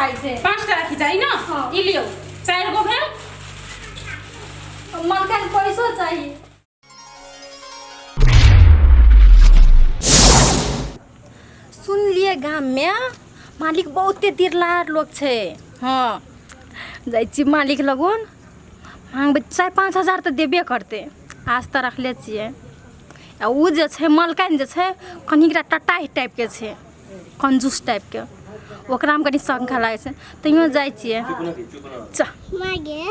खाई छे 5टा राखी चाहिए ना हाँ। ई लियो 4 गो भेल मलकान पैसो चाहिए। सुन लिए गाम में मालिक बहुते तिरलार लोग छे। हाँ जाइ छी मालिक लगन मांगबे 4-5 हजार तो देबे करते। आज तो रखले छिए। आ उ जे छे मलकान जे छे कनिकरा टटाई टाइप के छे, कंजूस टाइप के, ओकरा में कनी शंका लागे छे। तइयो जाइ छिए च मागे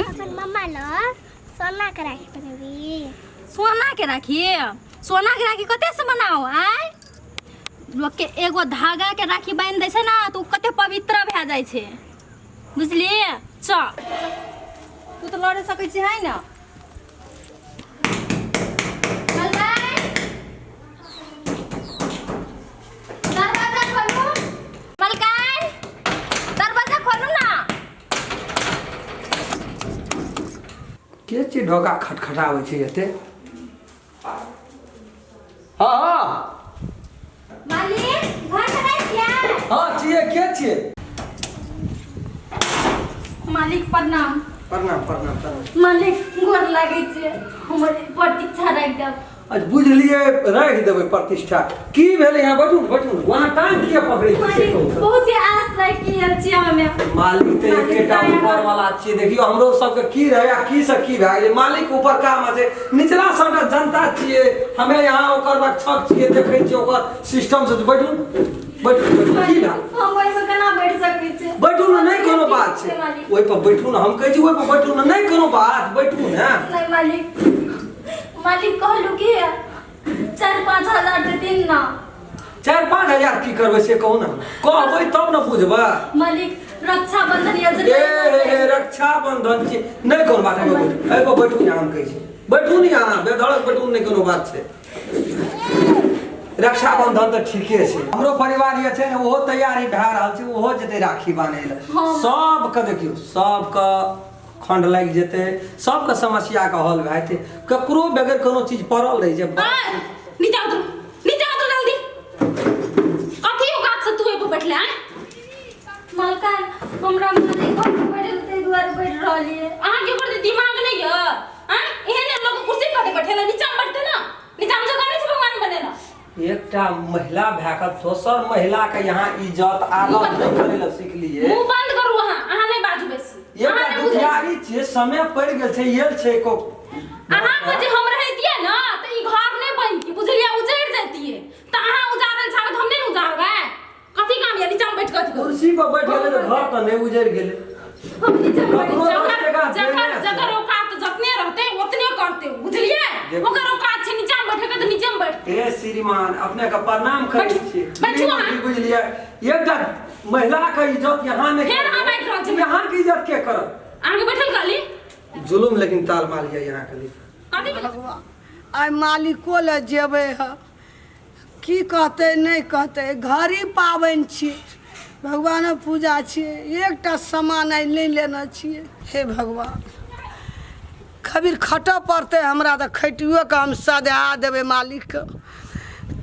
अपन मम्मा ल सोना के राखी बनबी। सोना के राखी? सोना के राखी कते से बनाओ आय? लोग के एगो धागा के राखी बांध दे छे ना तो कते पवित्र भे जाय छे, बुझली? च तू तो लड़े सकै छी है ना? दरवाजा खोलू। मलकान दरवाजा खोलू ना। के छी ढोका खटखटाबै छै एते? हाँ हाँ मालिक घर से नहीं किया? हाँ छिए, के छिए? मालिक प्रणाम। प्रणाम प्रणाम प्रणाम। मालिक गोर लागे छे, हमर प्रतीक्षा राख देब। आज बुझलिए राखि देबै प्रतिष्ठा। की भेलै यहाँ? बैठू बैठू। वहाँ टाइम किया पकड़ै छी से मालिक कहू। बहुत ही आस राखी छी हमें। मालिक तो एकेटा ऊपर वाला छिए। देखियो हमरो सबके की रहे आ की से की भए गेलै। मालिक ऊपर काम छै, निचला सबटा जनता छिए। हमें यहाँ ओकर बाद छक छिए, देखै छिए ओकर सिस्टम से। बैठू बैठू बैठू। की भेल? हम ओइ में केना बैठ सकै छी? बैठू ना, नहीं कोनो बात छै। ओइ पर बैठू ना, हम कहै छी ओइ पर बैठू ना, नहीं कोनो बात, बैठू ना। नहीं मालिक कहलू कि 4-5 हजार देथिन ना। 4-5 हजार की करबै से कहू ना। कहबै तब ना बुझबै। मालिक रक्षाबंधन ए योजना रक्षाबंधन छी, नहीं कोनो बात है। एहि पर बैठू यहाँ, हम कहै छी बैठू नहीं यहाँ, बेधड़क बैठू, नहीं कोनो बात छै। रक्षाबंधन तो ठीके छै। हमरो परिवार ये छै ने, ओहो तैयारी भए रहल छै, ओहो जेतै राखी बान्है लए। सबके देखियो, सबके खंड लागि जेतै, सबके समस्या के हल भए जेतै। ककरो बगैर कोनो चीज पड़ल रहि छै। नीचे उतर जल्दी। कथी औकात से तू ए पे बैठले हैं? मलकान हमरा मालिक घर पे बैठल तै दुआरे बैठ रहलिए। अहाँ के ऊपर दिमाग नहीं है? हैं? एहने लोग कुर्सी पर बैठेला, नीचा में बैठते ना। नीचा में जगह नहीं छै भगवान बनेला। एकटा महिला भए कऽ दोसर महिला के यहाँ इज्जत आदर नहीं करे ला सीख लिए। मुंह बंद करू अहाँ नहीं बाजू बेसी। एकटा दुखियारी छियै, समय पड़ गेल छै, येल छै को। अहाँ के जे हम रहतिए ना त ई घर नहीं बनती, बुझलिए? उजड़ जतिए। त अहाँ उजाड़ल चाहबे त हम नहीं उजाड़बै। कथी काम ये नीचा में बैठ के? कुर्सी पर बैठ गेलै त घर त नहीं उजड़ गेलै। हम नीचे में बैठ ककरो दस टका जकर औकात जतने रहते उतने करते, बुझलिए? ओकर औकात छै नीचा में बैठे के त नीचे में बैठ। हे श्रीमान, अपने का प्रणाम करै छी। बैठू अहाँ। की बुझलिए? एकटा महिला के इज्जत यहाँ नहीं। फेर अहाँ बैठ रहल छी। यहाँ के इज्जत के करत? अहाँ के बैठल काली जुलुम लेकिन ताल मार ये यहाँ के लिए। कथी आइ मालिको ले जेबै ह, की कहते नहीं कहते। घड़ी पाबनि छियै, भगवान पूजा छियै, एकटा सामान आइ नहीं लेना छियै। हे भगवान, खबीर खटऽ पड़तै हमरा तऽ खटियो के हम सधा देबै मालिक के।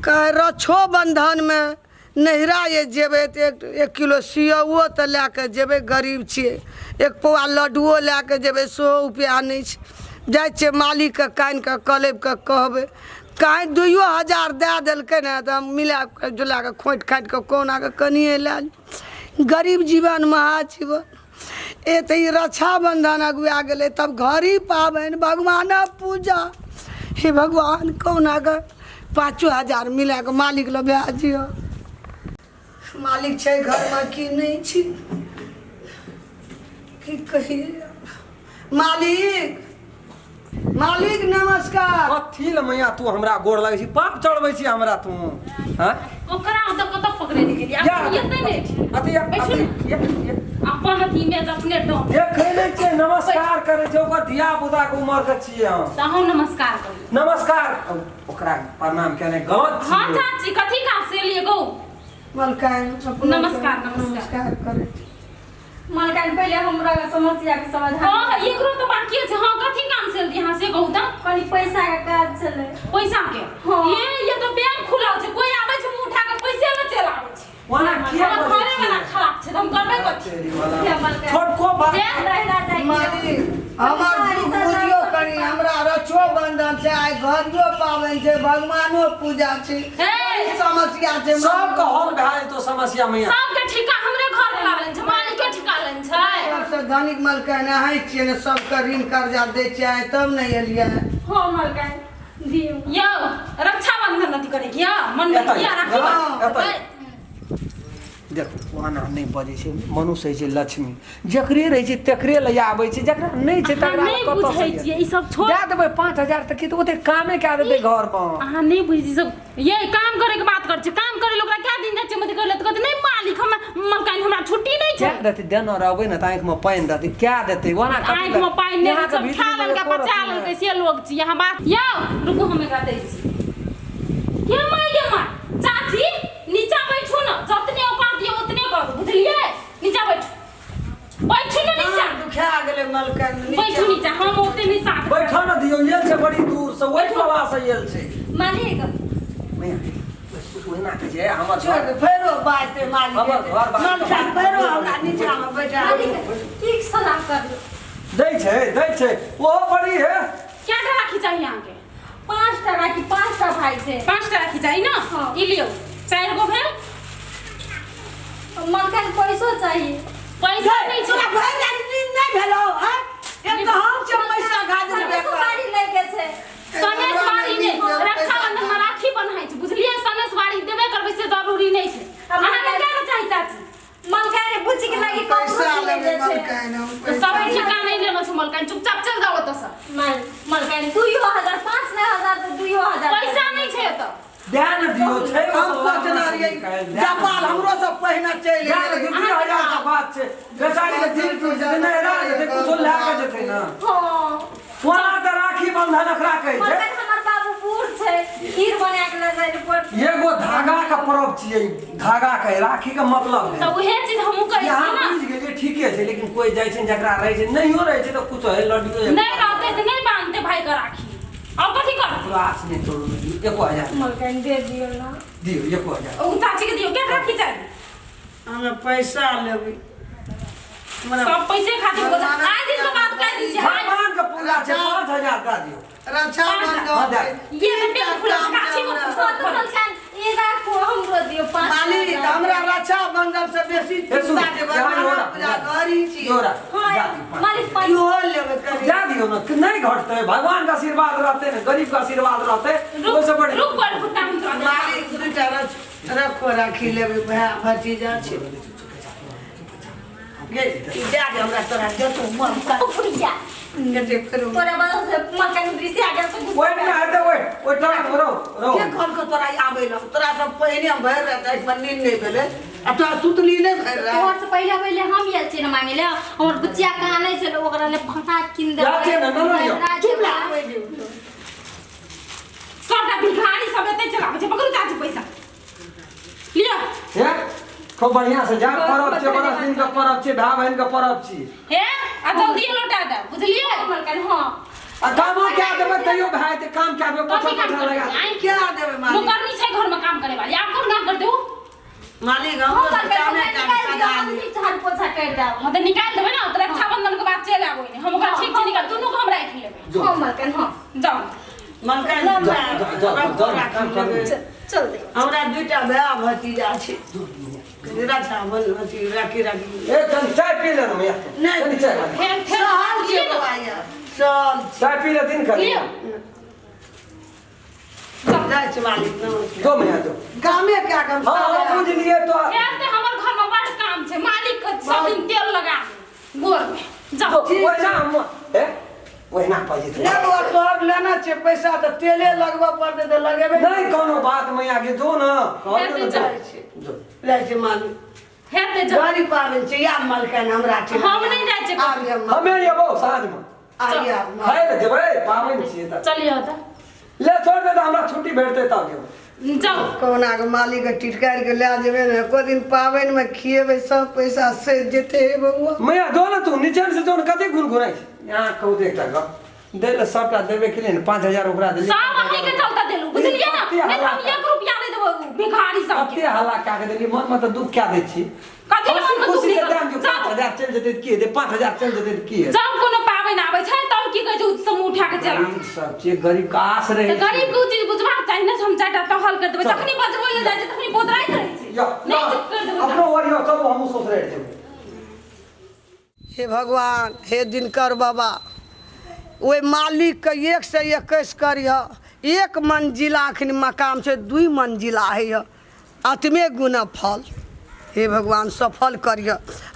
कह रक्षोबंधन में नैहरा ये जेबै तऽ 1 किलो सियौओ तऽ लए के जेबै, गरीब छियै। 1 पौआ लड्डुओ लए के जेबै, 100 रुपया नहीं छै। जाइ छियै मालिक के कान के कलेब के कहबै, कहीं 2 हजार दे देलकै ने तऽ हम मिला के जुला के खोंट खाट के कोना के कनिए लए ली। गरीब जीवन महाजीवन। ए तऽ ई रक्षाबंधन अगुआ गेलै, तब घड़ी पाबनि, भगवान पूजा। हे भगवान, कौना के 5 हजार मिला के मालिक ल भेजियो। मालिक छै घर में कि नहीं छी? की कहिए? मालिक मालिक नमस्कार। कथी ले मैया तू हमरा गोड़ लागै छी? पाप चढ़बै छी हमरा तू? हां ओकरा त कत पकड़े निकली या आप ये नहीं अति अपन अथी में अपने डो देखे ले छै, नमस्कार करे छै। ओकर धिया पुता के उम्र के छियै हम। हम नमस्कार करी। नमस्कार ओकरा प्रणाम केने गलत छी। हां चाची कथी का से लिए गो? मलकान नमस्कार नमस्कार करे। मलकान पहले हमरा समस्या के समाधान। हां एकरो तो बाकी छै। हां कथी काम से यहां से कहू त? कनी पैसा के काज चले। पैसा के? हाँ। ये तो बैंक खुला छै, कोई आबै छै मुंह उठा के पैसे ले चल आबै छै। ओना किया घरे वाला खराब छै, हम करबे तेरी वाला ये मलकान। छोट को बात रहना चाहिए। मालिक हमर बुझियो करी हमरा रक्षो बंधन छै आइ घरियो पाबनि छै भगवानो पूजा छै हे समस्या छै सबके हल भए तो समस्या मैया सबके ठिका हमरे घर में लागल छै, मालिक के ठिका लेन छै। सबसे धनिक मलकान अहाँ छियै ने सबके ऋण कर्जा दै छियै आइ तब ने एलियै हाँ मलकान दियो। यो रक्षाबंधन अथी करे किया मन में किया राखी एतय। देखो वहां नहीं बजे छै मनुष्य है छै लक्ष्मी जकरे रहे छै तकरे ले आबै छै जकरा नहीं छै तकरा नहीं बुझै छियै ई सब छोड़ दे देबै 5000 तक तो ओते कामे कए देतै घर पर। अहाँ नहीं बुझी सब ये काम करे के बात कर छै, काम करे लोग क्या दिन जाय छै मत करले त कहते नहीं मालिक हम मलकान हमरा छुट्टी नहीं छै। क्या देतै देना रहबै न त आंख में पानी देतै क्या देतै वना आंख में पानी नहीं सब खा लेन का बचा लेन कैसे लोग छी यहाँ बात यो रुको हम एकरा दै छी के माय चाची नीचा बैठो न जतने औकात दियो उतने करू बुझलिए नीचा बैठो न नीचा दुखा गेलै मलकान बैठो नीचा हम ओते नहीं साथ बैठो न दियो ये छै बड़ी दूर से ओइ प्रवा से येल छै मालिक मैया ओहिना के जे हमर छोड़ घर फेरो बाजते मालिक हमर घर बात मलकान फेरो हमरा नीचा में बैठा मालिक ठीक सलाह कर लो। दै छै ओ बड़ी है क्या राखी चाहिए यहाँ के 5 टका की 5 टा भाई छै 5 टा राखी चाहिए ना हाँ। ई लियो 4 गो भेल मलकान पैसो चाहिए। पैसा नहीं तोरा छै भरि राति नींद नहि भेलौ हैं एक तो हम छै पैसा खातिर सबके बेकार सुपारी लेके छै। सनेश बाड़ी ने रक्षाबंधन में राखी बन्हाई छै बुझलिए सनेश बाड़ी देबे करबै से जरूरी नहीं छै। अहाँ के क्या चाहिए चाची मलकान बुच्ची के लागि पैसा कपड़ो लेबै लेके छै। मलकान हम तो सब ठिका नहीं लेना छै मलकान चुपचाप चल जाओ त सब मलकान 2000 5 नहीं हजार तो 2000 पैसा नहीं छै त ध्यान दियो छै हम सोचना रहियै जापाल हमरो सब पहिने चलि ध्यान गेलै दियो 2000 का बात छै बेचारी के दिल टूट जेतै नहीं रह जेतै कुछो ला के जेतै ना हाँ वहां त राखी बंधन रखरा कहै छै मलकान हमर बाबू बूढ़ छै खीर बना के ले जाय पड़त। एगो धागा का पर्व छियै धागा के राखी के मतलब त है उहे चीज हमहू कहै छी यहाँ ना बुझ गेलिए ठीके छै लेकिन कोई जाय छै जकरा रहै छै नहियो रहै छै त कुछ है लड्डू नहीं रहते त नहीं बांधते भाई का राखी और कथी कर राख नहीं तोड़ 1000 मलकान दे दियो ना। दियो 1000 उ चाची के दियो क्या राखी चाहिए हमें पैसा लेबै सब पैसे खातिर बोल आज दिन के बात कह दीजिए भगवान के पूजा छै 5000 दा दियो रक्षाबंधन ये बेटा फुला काची को तो मलकान ये राखो हमरो दियो 5 मालिक हमरा रक्षाबंधन से बेसी चिंता छै भगवान पूजा करी छी जोरा हाँ मालिक पैसा इहो लेबै करी जा दियो ना कि नहीं घटते भगवान का आशीर्वाद रहते ना गरीब का आशीर्वाद रहते वो से बड़े रुक पर फुटा हम मालिक दुटा रखो राखी लेबै भाय भतीजा छै गे ई दे दे हमरा तोरा जतो मन पुरिया कते करू तोरे बाद से मलकान दृश्य आगे से ओए ना हटे ओए टरा रो के कोन को तोरा आबै ल तोरा सब पहिने हम भरि रात एक पर नींद नहीं भेले आ तोरा सुतली नहीं भरि रात तोहर से पहले हम ये चीज मांगे ले हमर बुच्चिया कानै छै ओकरा ले फटाक किन दे या छै ना ना लियो चुप ला आबै जे सबटा भिखारी सब एते चलाबै छै पकड़ू चाची पैसा लियो हे खूब बढ़िया से जा परब छै बड़ा दिन का परब छै भाई बहन का परब छी हे आ जल्दी लौटा दे बुझलिए मलकान हां आ कामो क्या देबे तैयो भाई ते काम क्या देबे कथी पछा काम पछा लगा करबै क्या देबै मालिक मुकरनी छै घर में काम करे वाली आप कौन काम करते हो मालिक हम तो कामे काम सदा हम झाड़ पोछा कर दे मतलब निकाल देबै ना तो रक्षाबंधन के बाद चल आबो ने हम ओकरा ठीक से निकाल दुनू को हम राख लेबै हां मलकान हां जाओ मनका चल दे हमरा दुटा भाय भतीजा छै रक्षाबंधन राखी राखी ए तन चाय पी ले मैया नहीं चाय फिर सहल छै लियो बाबा चल चाय पी ले दिन कर लियो जाय छै मालिक नमस्कार दो मैया दो कामे क्या काम हां बुझ लिए तो यार ते हमर घर में बड़ काम छै मालिक के सब दिन तेल लगा गोर में जाओ ओए ना ए ओए ना पाजे लेबो तोहर लेना छै पैसा त तेले लगबा पड़ते त लगेबे नहीं कोनो बात मैया के दो ना हेते जाय छै दो लै छै मालिक हेते जाओ गरीब पाबनि छै या मलकान हमरा छै हम नहीं जाय छै आबिया हमें येबो साँझ में आबिया खाए ले देबै पावन छियै त चलिए त ले छोड़ दे त हमरा छुट्टी भेटतै तब जेबै जाओ कहुना के मालिक के टिटकार के ले जेबे ने एको दिन पाबनि में खिएबै सब पैसा से जेते हे बउआ मैया दो ना तू नीचे से जो कते गुनगुनाई यहाँ कहू दे एकटा गप दे ले सबटा देबे के लिए 5000 ओकरा दे सब अहीं के चलता देलू बुझलिए ना नहीं तो हम 1 रुपया नहीं देबो भिखारी सब कते हल्ला का के देली मन में तो दुख क्या दे छी कथी ले मन खुशी से दाम दुख जो 5000 चल जेतै त की हेतै 5000 चल जेतै त की हेतै जब कोनो पाबनि आबै छै तब की कहै छै समूह उठा के चला गरीब सब चीज गरीब का आस रहे त गरीब के चीज बुझबाक चाही ने हम चाटा टहल कर देबै तखनी बजबै ले जाइ छै तखनी बोदराइत रहै छै नहीं चुप कर देबै अपनो वरियो सब हमहु सोच रहे थे हे भगवान हे दिनकर बाबा ओहि मालिक के 1 से 21 करिह एक मंजिला अखन मकाम छै 2 मंजिला है अतमे गुना फल हे भगवान सफल करिह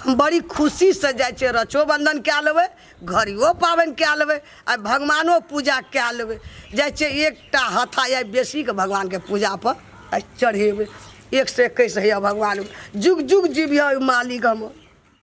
हम बड़ी खुशी से जाइ छियै रक्षोबंधन कए लेबै घड़ियो पाबनि कए लेबै आ भगवानो पूजा कए लेबै जाइ छियै एकटा हथा या बेसी के भगवान के पूजा पर चढ़ेबै 1 से 21 है भगवान जुग जुग जीविह मालिक हम